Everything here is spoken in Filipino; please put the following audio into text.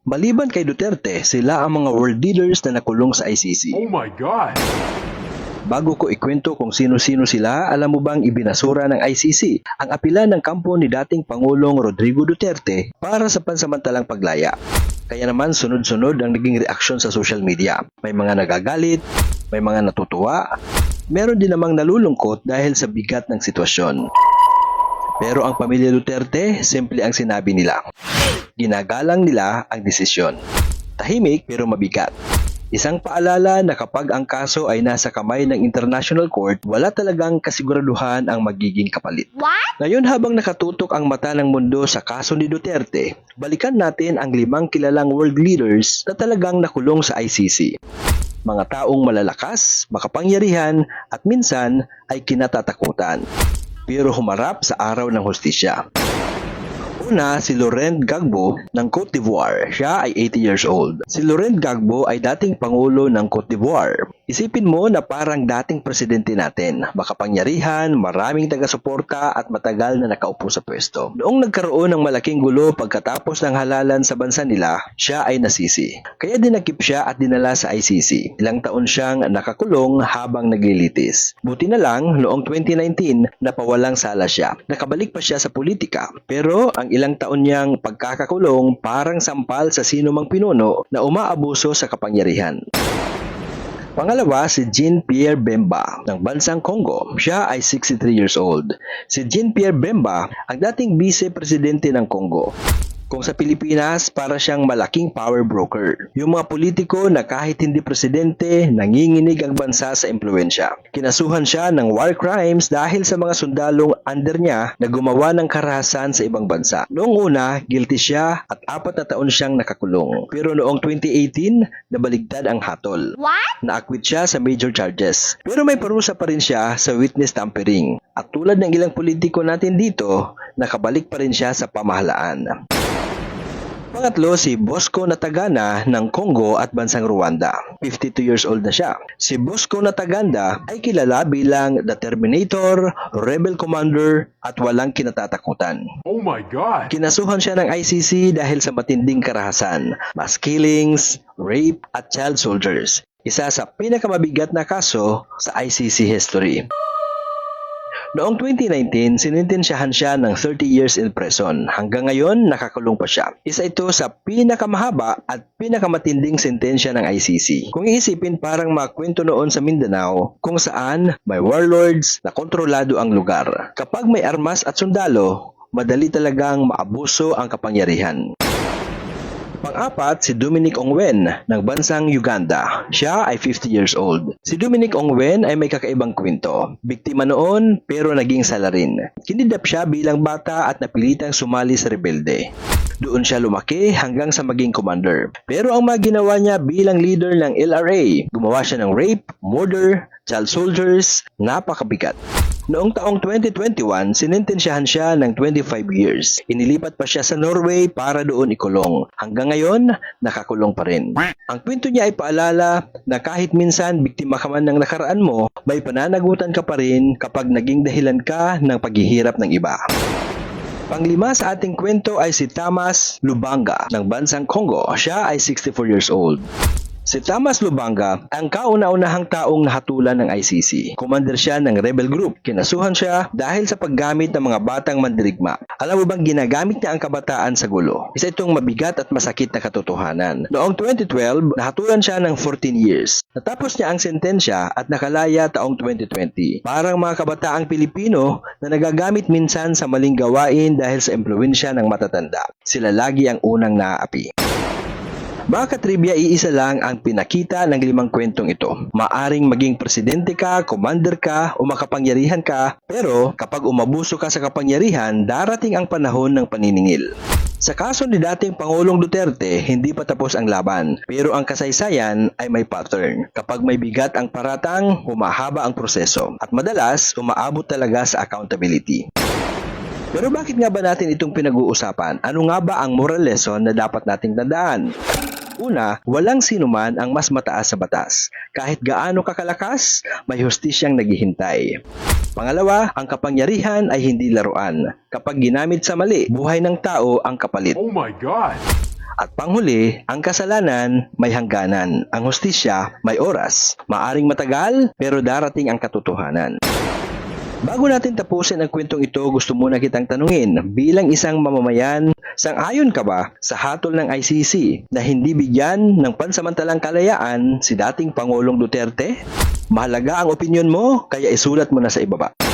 Maliban kay Duterte, sila ang mga world leaders na nakulong sa ICC. Oh my God! Bago ko ikwento kung sino-sino sila, alam mo bang ibinasura ng ICC ang apela ng kampo ni dating Pangulong Rodrigo Duterte para sa pansamantalang paglaya. Kaya naman sunod-sunod ang naging reaksyon sa social media. May mga nagagalit, may mga natutuwa, meron din namang nalulungkot dahil sa bigat ng sitwasyon. Pero ang pamilya Duterte, simple ang sinabi nila. Ginagalang nila ang desisyon. Tahimik pero mabigat. Isang paalala na kapag ang kaso ay nasa kamay ng International Court, wala talagang kasiguraduhan ang magiging kapalit. What? Ngayon habang nakatutok ang mata ng mundo sa kaso ni Duterte, balikan natin ang 5 kilalang world leaders na talagang nakulong sa ICC. Mga taong malalakas, makapangyarihan at minsan ay kinatatakutan. Pero humarap sa araw ng hustisya. Una, si Laurent Gbagbo ng Cote d'Ivoire. Siya ay 80 years old. Si Laurent Gbagbo ay dating Pangulo ng Cote d'Ivoire. Isipin mo na parang dating presidente natin. Makapangyarihan, maraming taga-suporta at matagal na nakaupo sa pwesto. Noong nagkaroon ng malaking gulo pagkatapos ng halalan sa bansa nila, siya ay nasisi. Kaya dinakip siya at dinala sa ICC. Ilang taon siyang nakakulong habang naglilitis. Buti na lang, noong 2019, napawalang sala siya. Nakabalik pa siya sa politika. Pero ang ilang taon niyang pagkakakulong parang sampal sa sino mang pinuno na umaabuso sa kapangyarihan. Pangalawa, si Jean-Pierre Bemba ng bansang Congo. Siya ay 63 years old. Si Jean-Pierre Bemba ang dating vice-presidente ng Congo. Kung sa Pilipinas, para siyang malaking power broker. Yung mga politiko na kahit hindi presidente, nanginginig ang bansa sa impluensya. Kinasuhan siya ng war crimes dahil sa mga sundalong under niya na gumawa ng karahasan sa ibang bansa. Noong una, guilty siya at 4 na taon siyang nakakulong. Pero noong 2018, nabaligtad ang hatol. What? Na-acquit siya sa major charges. Pero may parusa pa rin siya sa witness tampering. At tulad ng ilang politiko natin dito, nakabalik pa rin siya sa pamahalaan. Pangatlo, si Bosco Ntaganda ng Congo at bansang Rwanda. 52 years old na siya. Si Bosco Ntaganda ay kilala bilang The Terminator, Rebel Commander at walang kinatatakutan. Oh my God! Kinasuhan siya ng ICC dahil sa matinding karahasan, mass killings, rape at child soldiers. Isa sa pinakamabigat na kaso sa ICC history. Noong 2019, sinintensyahan siya ng 30 years in prison. Hanggang ngayon, nakakulong pa siya. Isa ito sa pinakamahaba at pinakamatinding sentensya ng ICC. Kung iisipin, parang makwento noon sa Mindanao kung saan may warlords na kontrolado ang lugar. Kapag may armas at sundalo, madali talagang maabuso ang kapangyarihan. Pang-apat, si Dominic Ongwen ng bansang Uganda. Siya ay 50 years old. Si Dominic Ongwen ay may kakaibang kwento. Biktima noon pero naging salarin. Kinidnap siya bilang bata at napilitang sumali sa rebelde. Doon siya lumaki hanggang sa maging commander. Pero ang mga ginawa niya bilang leader ng LRA, gumawa siya ng rape, murder, child soldiers, napakabigat. Noong taong 2021, sinintensyahan siya ng 25 years. Inilipat pa siya sa Norway para doon ikulong. Hanggang ngayon, nakakulong pa rin. Ang kwento niya ay paalala na kahit minsan biktima ka man ng nakaraan mo, may pananagutan ka pa rin kapag naging dahilan ka ng paghihirap ng iba. Panglima sa ating kwento ay si Thomas Lubanga ng bansang Congo. Siya ay 64 years old. Si Thomas Lubanga ang kauna-unahang taong nahatulan ng ICC. Commander siya ng rebel group. Kinasuhan siya dahil sa paggamit ng mga batang mandirigma. Alam mo bang ginagamit niya ang kabataan sa gulo? Isa itong mabigat at masakit na katotohanan. Noong 2012, nahatulan siya ng 14 years. Natapos niya ang sentensya at nakalaya taong 2020. Parang mga kabataang Pilipino na nagagamit minsan sa maling gawain dahil sa impluwensya ng matatanda. Sila lagi ang unang naaapi. Baka trivia, iisa lang ang pinakita ng 5 kwentong ito. Maaring maging presidente ka, commander ka, o makapangyarihan ka, pero kapag umabuso ka sa kapangyarihan, darating ang panahon ng paniningil. Sa kaso ni dating Pangulong Duterte, hindi pa tapos ang laban, pero ang kasaysayan ay may pattern. Kapag may bigat ang paratang, humahaba ang proseso, at madalas umaabot talaga sa accountability. Pero bakit nga ba natin itong pinag-uusapan? Ano nga ba ang moral lesson na dapat nating tandaan? Una, walang sinuman ang mas mataas sa batas. Kahit gaano kakalakas, may hustisyang naghihintay. Pangalawa, ang kapangyarihan ay hindi laruan. Kapag ginamit sa mali, buhay ng tao ang kapalit. Oh my God! At panghuli, ang kasalanan may hangganan, ang hustisya may oras. Maaring matagal, pero darating ang katotohanan. Bago natin tapusin ang kwentong ito, gusto muna kitang tanungin, bilang isang mamamayan, sang-ayon ka ba sa hatol ng ICC na hindi bigyan ng pansamantalang kalayaan si dating Pangulong Duterte? Mahalaga ang opinyon mo, kaya isulat mo na sa ibaba.